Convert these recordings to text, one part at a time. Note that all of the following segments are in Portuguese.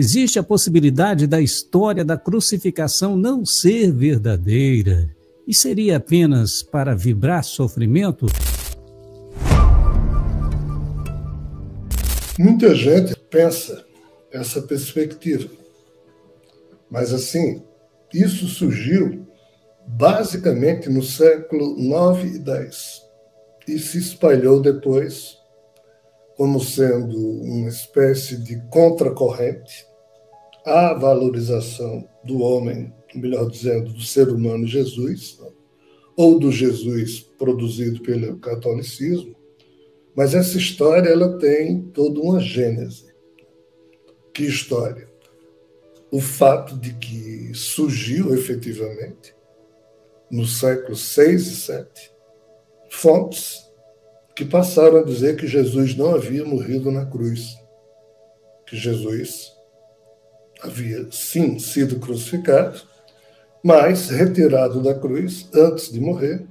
Existe a possibilidade da história da crucificação não ser verdadeira e seria apenas para vibrar sofrimento? Muita gente pensa essa perspectiva, mas assim, isso surgiu basicamente no século IX e X e se espalhou depois como sendo uma espécie de contracorrente à valorização do homem, melhor dizendo, do ser humano Jesus, ou do Jesus produzido pelo catolicismo. Mas essa história ela tem toda uma gênese. Que história? O fato de que surgiu efetivamente, no século VI e VII, fontes que passaram a dizer que Jesus não havia morrido na cruz, que Jesus havia, sim, sido crucificado, mas retirado da cruz antes de morrer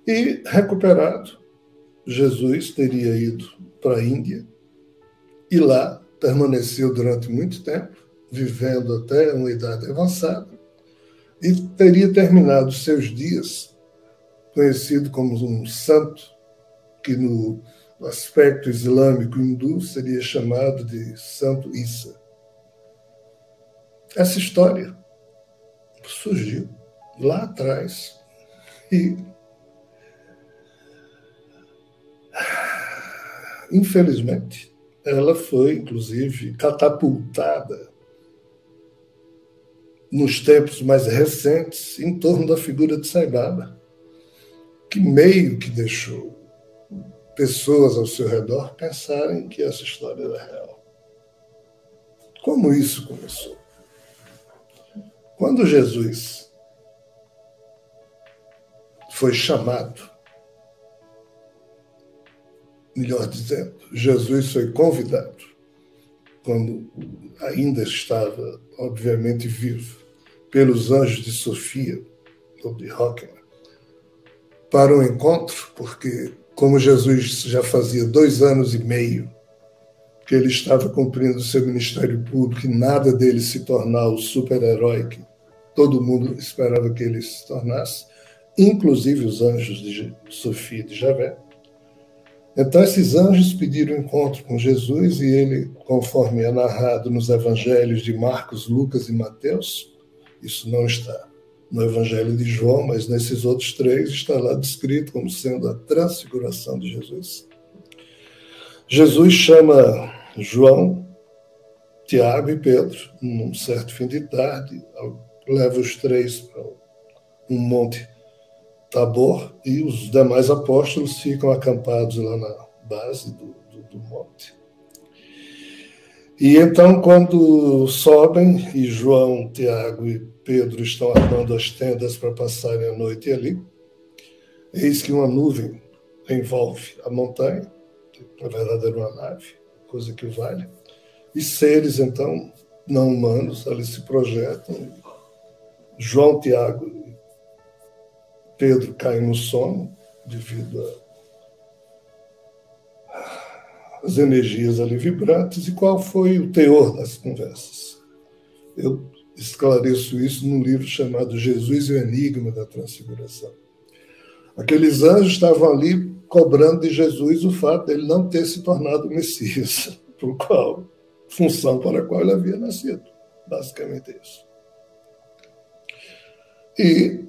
e recuperado. Jesus teria ido para a Índia e lá permaneceu durante muito tempo, vivendo até uma idade avançada, e teria terminado seus dias conhecido como um santo, que no aspecto islâmico hindu seria chamado de Santo Issa. Essa história surgiu lá atrás e, infelizmente, ela foi, inclusive, catapultada nos tempos mais recentes em torno da figura de Sai Baba, que meio que deixou pessoas ao seu redor pensarem que essa história era real. Como isso começou? Quando Jesus foi chamado, melhor dizendo, Jesus foi convidado, quando ainda estava, obviamente, vivo, pelos anjos de Sofia, ou de Rockman, para um encontro, porque, como Jesus já fazia 2 anos e meio que ele estava cumprindo o seu ministério público e nada dele se tornar o super-herói que todo mundo esperava que ele se tornasse, inclusive os anjos de Sofia e de Javé. Então, esses anjos pediram encontro com Jesus e ele, conforme é narrado nos evangelhos de Marcos, Lucas e Mateus, isso não está no evangelho de João, mas nesses outros 3 está lá descrito como sendo a transfiguração de Jesus. Jesus chama João, Tiago e Pedro, num certo fim de tarde, leva os 3 para um monte Tabor e os demais apóstolos ficam acampados lá na base do monte. E então, quando sobem e João, Tiago e Pedro estão armando as tendas para passarem a noite ali, eis que uma nuvem envolve a montanha, na verdade era uma nave, coisa que vale, e seres, então, não humanos, ali se projetam. João, Tiago e Pedro caem no sono devido às energias ali vibrantes. E qual foi o teor das conversas? Eu esclareço isso num livro chamado Jesus e o Enigma da Transfiguração. Aqueles anjos estavam ali cobrando de Jesus o fato de ele não ter se tornado o Messias, função para a qual ele havia nascido. Basicamente isso. E,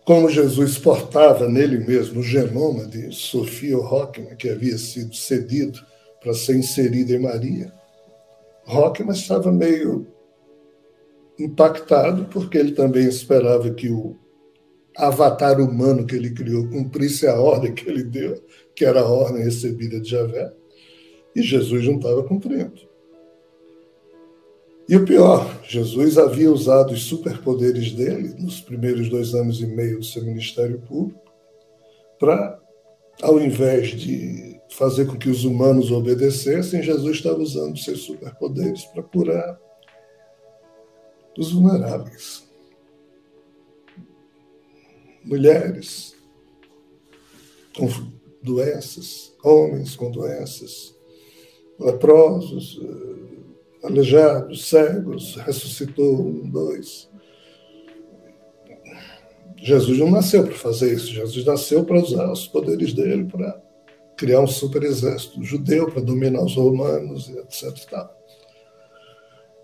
como Jesus portava nele mesmo o genoma de Sofia Rockman, que havia sido cedido para ser inserido em Maria, Rockman estava meio impactado, porque ele também esperava que o avatar humano que ele criou cumprisse a ordem que ele deu, que era a ordem recebida de Javé, e Jesus não estava cumprindo. E o pior, Jesus havia usado os superpoderes dele nos primeiros 2 anos e meio do seu ministério público para, ao invés de fazer com que os humanos obedecessem, Jesus estava usando seus superpoderes para curar os vulneráveis. Mulheres com doenças, homens com doenças, leprosos, aleijados, cegos, ressuscitou um, dois. Jesus não nasceu para fazer isso. Jesus nasceu para usar os poderes dele para criar um super exército judeu, para dominar os romanos, etc.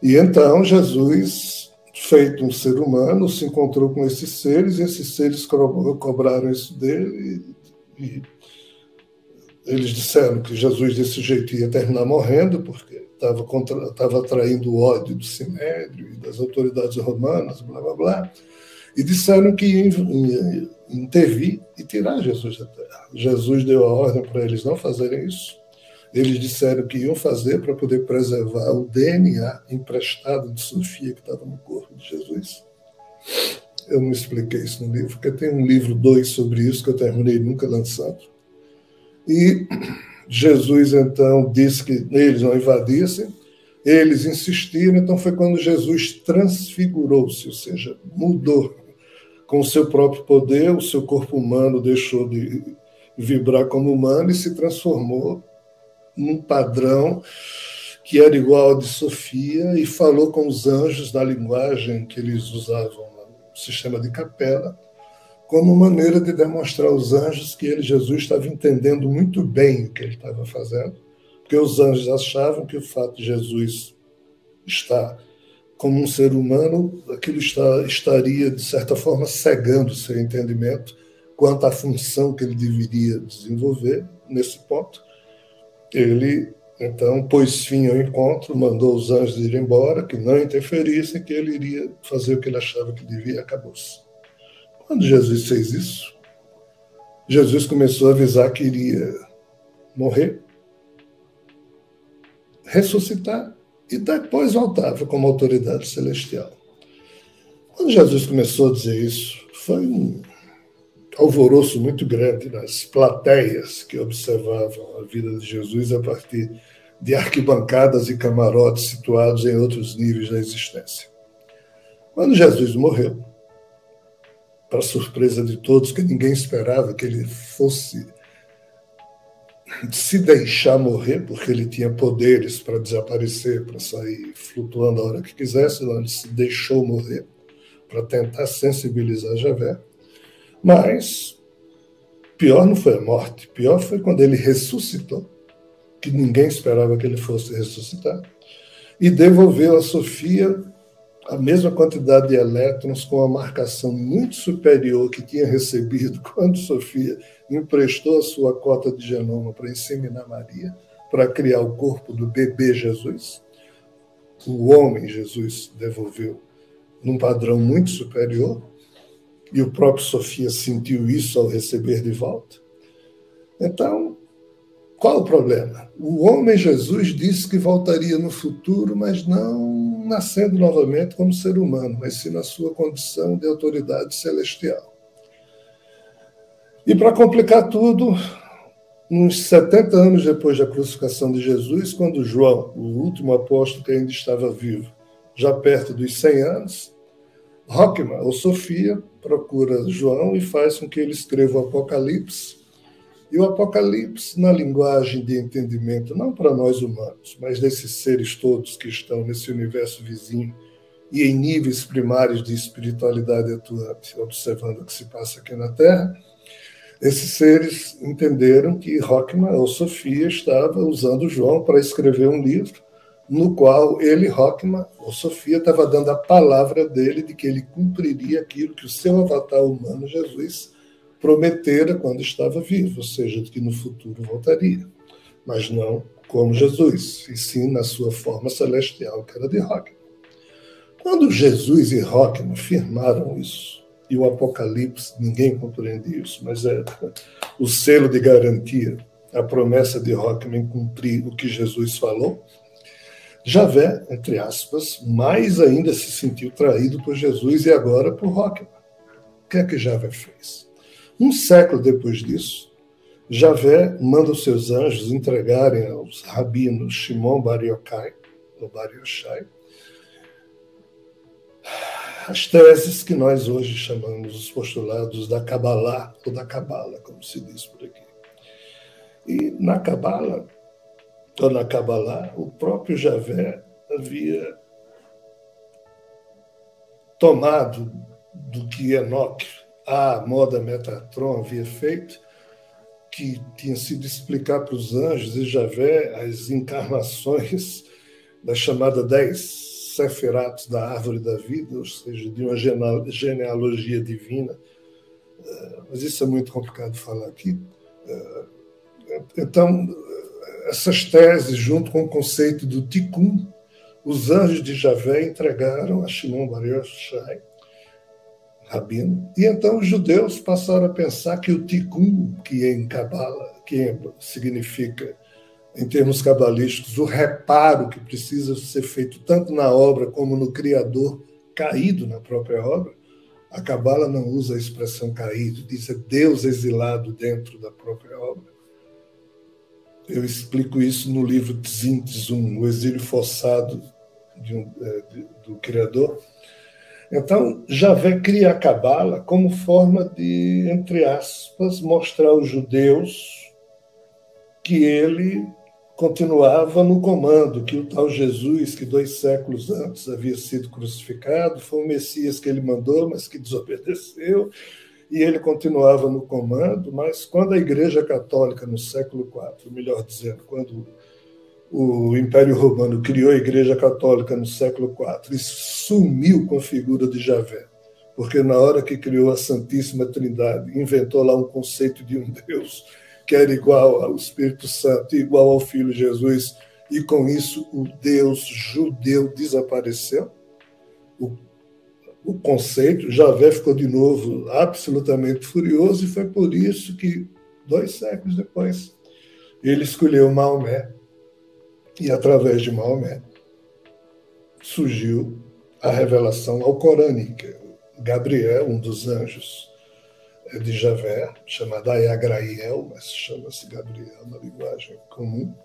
E então Jesus, feito um ser humano, se encontrou com esses seres, e esses seres cobraram isso dele, e eles disseram que Jesus desse jeito ia terminar morrendo, porque estava atraindo o ódio do Sinédrio e das autoridades romanas, blá, blá, blá. E disseram que ia intervir e tirar Jesus da terra. Jesus deu a ordem para eles não fazerem isso. Eles disseram que iam fazer para poder preservar o DNA emprestado de Sofia que estava no corpo de Jesus. Eu não expliquei isso no livro, porque tem um livro 2 sobre isso que eu terminei nunca lançando. E Jesus, então, disse que eles não invadissem. Eles insistiram, então foi quando Jesus transfigurou-se, ou seja, mudou com o seu próprio poder, o seu corpo humano deixou de vibrar como humano e se transformou num padrão que era igual ao de Sofia e falou com os anjos na linguagem que eles usavam no sistema de capela, como maneira de demonstrar aos anjos que Jesus estava entendendo muito bem o que ele estava fazendo, porque os anjos achavam que o fato de Jesus estar como um ser humano, aquilo estaria, de certa forma, cegando o seu entendimento quanto à função que ele deveria desenvolver nesse ponto. Ele, então, pôs fim ao encontro, mandou os anjos ir embora, que não interferissem, que ele iria fazer o que ele achava que devia e acabou-se. Quando Jesus fez isso, Jesus começou a avisar que iria morrer, ressuscitar e depois voltava como autoridade celestial. Quando Jesus começou a dizer isso, foi um alvoroço muito grande nas plateias que observavam a vida de Jesus a partir de arquibancadas e camarotes situados em outros níveis da existência. Quando Jesus morreu, para surpresa de todos, que ninguém esperava que ele fosse se deixar morrer, porque ele tinha poderes para desaparecer, para sair flutuando a hora que quisesse, ele se deixou morrer para tentar sensibilizar Javé. Mas pior não foi a morte, pior foi quando ele ressuscitou, que ninguém esperava que ele fosse ressuscitar, e devolveu a Sofia a mesma quantidade de elétrons com a marcação muito superior que tinha recebido quando Sofia emprestou a sua cota de genoma para inseminar Maria, para criar o corpo do bebê Jesus. O homem Jesus devolveu num padrão muito superior, e o próprio Sofia sentiu isso ao receber de volta. Então, qual o problema? O homem Jesus disse que voltaria no futuro, mas não nascendo novamente como ser humano, mas sim na sua condição de autoridade celestial. E para complicar tudo, uns 70 anos depois da crucificação de Jesus, quando João, o último apóstolo que ainda estava vivo, já perto dos 100 anos, Rockman, ou Sofia, procura João e faz com que ele escreva o Apocalipse. E o Apocalipse, na linguagem de entendimento, não para nós humanos, mas desses seres todos que estão nesse universo vizinho e em níveis primários de espiritualidade atuante, observando o que se passa aqui na Terra, esses seres entenderam que Rockman, ou Sofia, estava usando João para escrever um livro no qual ele, Rockman, ou Sofia, estava dando a palavra dele de que ele cumpriria aquilo que o seu avatar humano, Jesus, prometera quando estava vivo, ou seja, de que no futuro voltaria, mas não como Jesus, e sim na sua forma celestial, que era de Rockman. Quando Jesus e Rockman firmaram isso, e o Apocalipse, ninguém compreende isso, mas é o selo de garantia, a promessa de Rockman cumprir o que Jesus falou, Javé, entre aspas, mais ainda se sentiu traído por Jesus e agora por Rockman. O que é que Javé fez? Um século depois disso, Javé manda os seus anjos entregarem aos rabinos Shimon Bar Yochai, ou Bar Yochai, as teses que nós hoje chamamos os postulados da Kabbalah, ou da Cabala, como se diz por aqui. E na Cabala, ou na Kabbalah, o próprio Javé havia tomado do que Enoque, a moda Metatron, havia feito, que tinha sido explicar para os anjos e Javé as encarnações da chamada 10 Seferatos da árvore da vida, ou seja, de uma genealogia divina. Mas isso é muito complicado de falar aqui. Então, essas teses, junto com o conceito do Tikkun, os anjos de Javé entregaram a Shimon Bar Yochai, rabino, e então os judeus passaram a pensar que o Tikkun, que em Cabala, que significa, em termos cabalísticos, o reparo que precisa ser feito tanto na obra como no Criador caído na própria obra, a Cabala não usa a expressão caído, diz é Deus exilado dentro da própria obra. Eu explico isso no livro Tzim Tzum, o exílio forçado do Criador. Então, Javé cria a Cabala como forma de, entre aspas, mostrar aos judeus que ele continuava no comando, que o tal Jesus, que 2 séculos antes havia sido crucificado, foi o Messias que ele mandou, mas que desobedeceu, e ele continuava no comando, mas quando a Igreja Católica, no século IV, melhor dizendo, quando o Império Romano criou a Igreja Católica no século IV, isso sumiu com a figura de Javé, porque na hora que criou a Santíssima Trindade, inventou lá um conceito de um Deus que era igual ao Espírito Santo, igual ao Filho Jesus, e com isso o Deus judeu desapareceu. O conceito, Javé ficou de novo absolutamente furioso, e foi por isso que, 2 séculos depois, ele escolheu Maomé, e através de Maomé surgiu a revelação alcorânica. Gabriel, um dos anjos de Javé, chamado Ayagrael, mas chama-se Gabriel na linguagem comum,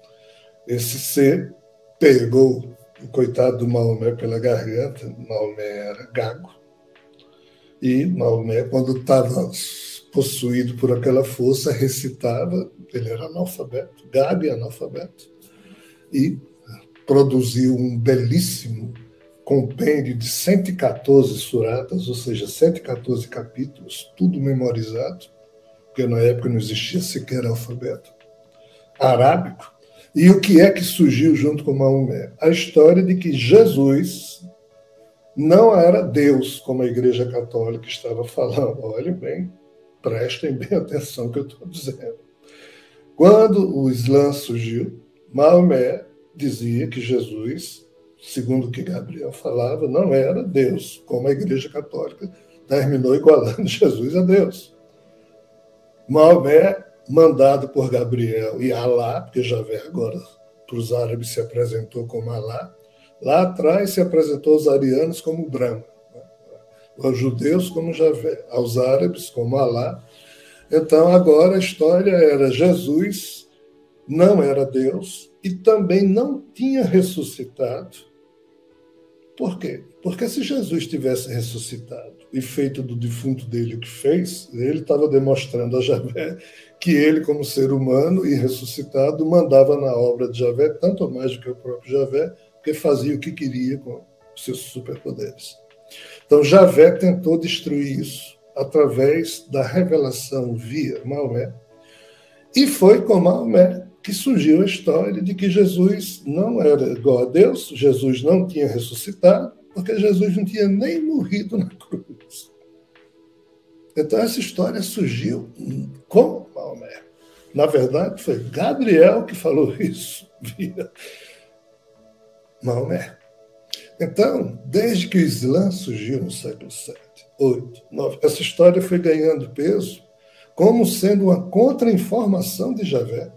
esse ser pegou o coitado do Maomé pela garganta. Maomé era gago, e Maomé, quando estava possuído por aquela força, recitava, ele era analfabeto, gago e analfabeto, e produziu um belíssimo compêndio de 114 suratas, ou seja, 114 capítulos, tudo memorizado, porque na época não existia sequer alfabeto arábico. E o que é que surgiu junto com Maomé? A história de que Jesus não era Deus, como a Igreja Católica estava falando. Olhem bem, prestem bem atenção no que eu estou dizendo. Quando o Islã surgiu, Maomé dizia que Jesus, segundo o que Gabriel falava, não era Deus, como a Igreja Católica terminou igualando Jesus a Deus. Maomé, mandado por Gabriel e Alá, porque Javé agora para os árabes se apresentou como Alá, lá atrás se apresentou aos arianos como Brahma, aos judeus como Javé, aos árabes como Alá. Então agora a história era Jesus não era Deus e também não tinha ressuscitado. Por quê? Porque se Jesus tivesse ressuscitado e feito do defunto dele o que fez, ele estava demonstrando a Javé que ele, como ser humano e ressuscitado, mandava na obra de Javé, tanto mais do que o próprio Javé, porque fazia o que queria com seus superpoderes. Então, Javé tentou destruir isso através da revelação via Maomé, e foi com Maomé que surgiu a história de que Jesus não era igual a Deus, Jesus não tinha ressuscitado, porque Jesus não tinha nem morrido na cruz. Então, essa história surgiu com Maomé. Na verdade, foi Gabriel que falou isso via Maomé. Então, desde que o Islã surgiu no século VII, VIII, IX, essa história foi ganhando peso como sendo uma contra-informação de Javé,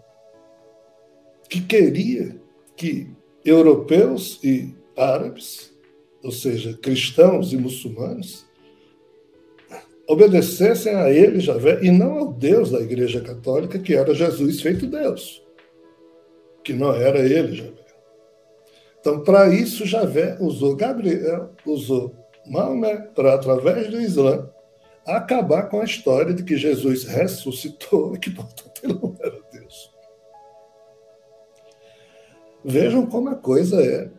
que queria que europeus e árabes, ou seja, cristãos e muçulmanos, obedecessem a ele, Javé, e não ao Deus da Igreja Católica, que era Jesus feito Deus, que não era ele, Javé. Então, para isso, Javé usou Gabriel, usou Maomé, para, através do Islã, acabar com a história de que Jesus ressuscitou e que, portanto, ele não era Deus. Vejam como a coisa é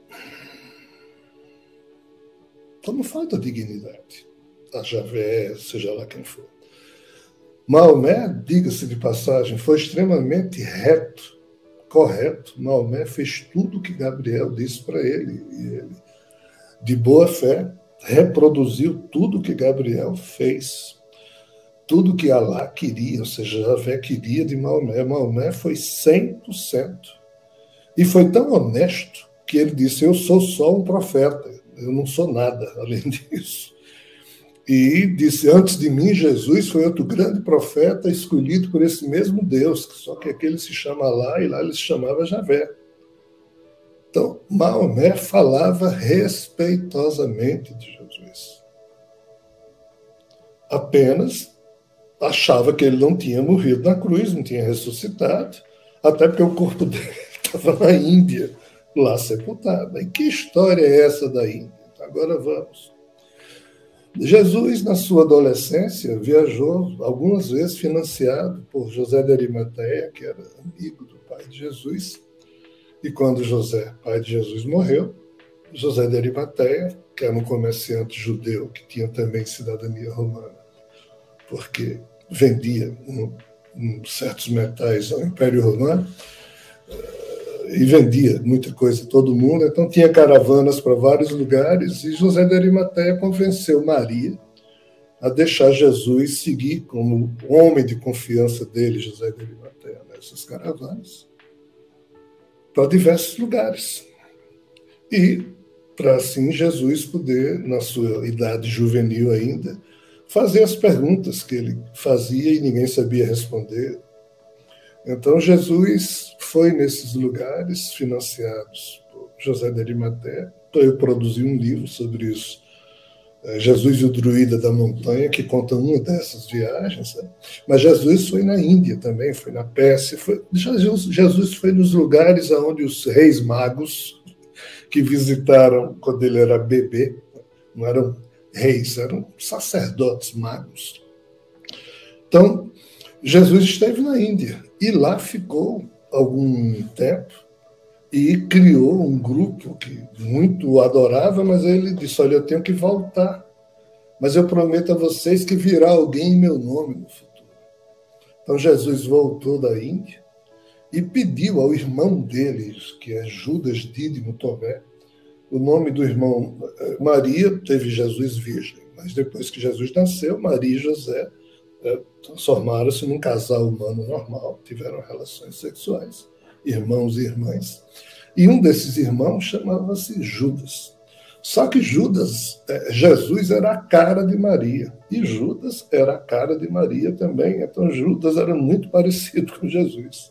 como falta dignidade a Javé, seja lá quem for. Maomé, diga-se de passagem, foi extremamente reto, correto. Maomé fez tudo o que Gabriel disse para ele, e ele, de boa fé, reproduziu tudo o que Gabriel fez. Tudo que Alá queria, ou seja, Javé queria de Maomé. Maomé foi 100%. E foi tão honesto que ele disse, eu sou só um profeta, eu não sou nada além disso. E disse, antes de mim, Jesus foi outro grande profeta escolhido por esse mesmo Deus, só que aquele se chama Alá e lá ele se chamava Javé. Então, Maomé falava respeitosamente de Jesus. Apenas achava que ele não tinha morrido na cruz, não tinha ressuscitado, até porque o corpo dele estava na Índia, lá sepultado. E que história é essa da Índia? Agora vamos. Jesus, na sua adolescência, viajou algumas vezes financiado por José de Arimateia, que era amigo do pai de Jesus. E quando José, pai de Jesus, morreu, José de Arimateia, que era um comerciante judeu que tinha também cidadania romana, porque vendia certos metais ao Império Romano e vendia muita coisa a todo mundo, então tinha caravanas para vários lugares e José de Arimateia convenceu Maria a deixar Jesus seguir como homem de confiança dele, José de Arimateia, nessas caravanas, para diversos lugares. E para assim Jesus poder, na sua idade juvenil ainda, fazer as perguntas que ele fazia e ninguém sabia responder. Então, Jesus foi nesses lugares financiados por José de Arimateia. Eu produzi um livro sobre isso, Jesus e o Druida da Montanha, que conta uma dessas viagens. Né? Mas Jesus foi na Índia também, foi na Pérsia. Jesus foi nos lugares onde os reis magos que visitaram quando ele era bebê, não eram reis, eram sacerdotes magos. Então, Jesus esteve na Índia e lá ficou algum tempo e criou um grupo que muito o adorava, mas ele disse, olha, eu tenho que voltar, mas eu prometo a vocês que virá alguém em meu nome no futuro. Então, Jesus voltou da Índia e pediu ao irmão dele, que é Judas Dídimo Tomé, o nome do irmão Maria, teve Jesus virgem, mas depois que Jesus nasceu, Maria e José transformaram-se num casal humano normal, tiveram relações sexuais, irmãos e irmãs, e um desses irmãos chamava-se Judas. Só que Jesus era a cara de Maria, e Judas era a cara de Maria também, então Judas era muito parecido com Jesus.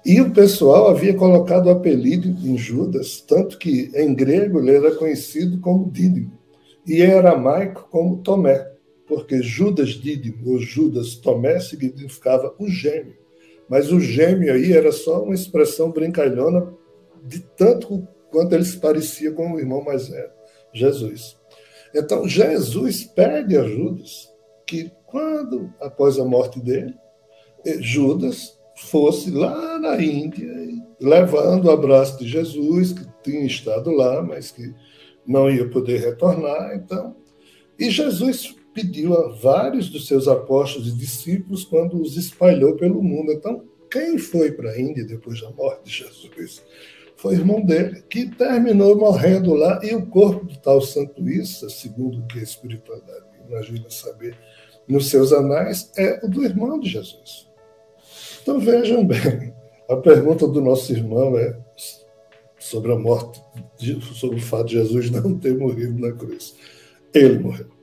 E o pessoal havia colocado o apelido em Judas, tanto que em grego ele era conhecido como Dídimo, e em aramaico como Tomé, porque Judas Dídimo, ou Judas Tomé, significava o gêmeo. Mas o gêmeo aí era só uma expressão brincalhona de tanto quanto ele se parecia com o irmão mais velho, Jesus. Então, Jesus pede a Judas que, quando, após a morte dele, Judas fosse lá na Índia, levando o abraço de Jesus, que tinha estado lá, mas que não ia poder retornar. Então, e Jesus pediu a vários dos seus apóstolos e discípulos quando os espalhou pelo mundo. Então, quem foi para a Índia depois da morte de Jesus? Foi o irmão dele, que terminou morrendo lá, e o corpo do tal Santo Issa, segundo o que a espiritualidade imagina saber nos seus anais, é o do irmão de Jesus. Então, vejam bem, a pergunta do nosso irmão é sobre a morte, sobre o fato de Jesus não ter morrido na cruz. Ele morreu.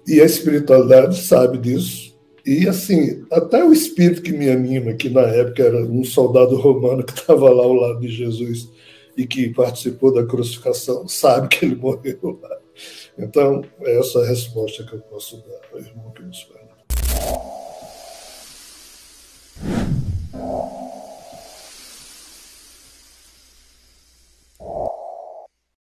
E a espiritualidade sabe disso. E, assim, até o espírito que me anima, que na época era um soldado romano que estava lá ao lado de Jesus e que participou da crucificação, sabe que ele morreu lá. Então, essa é a resposta que eu posso dar ao irmão que nos fala.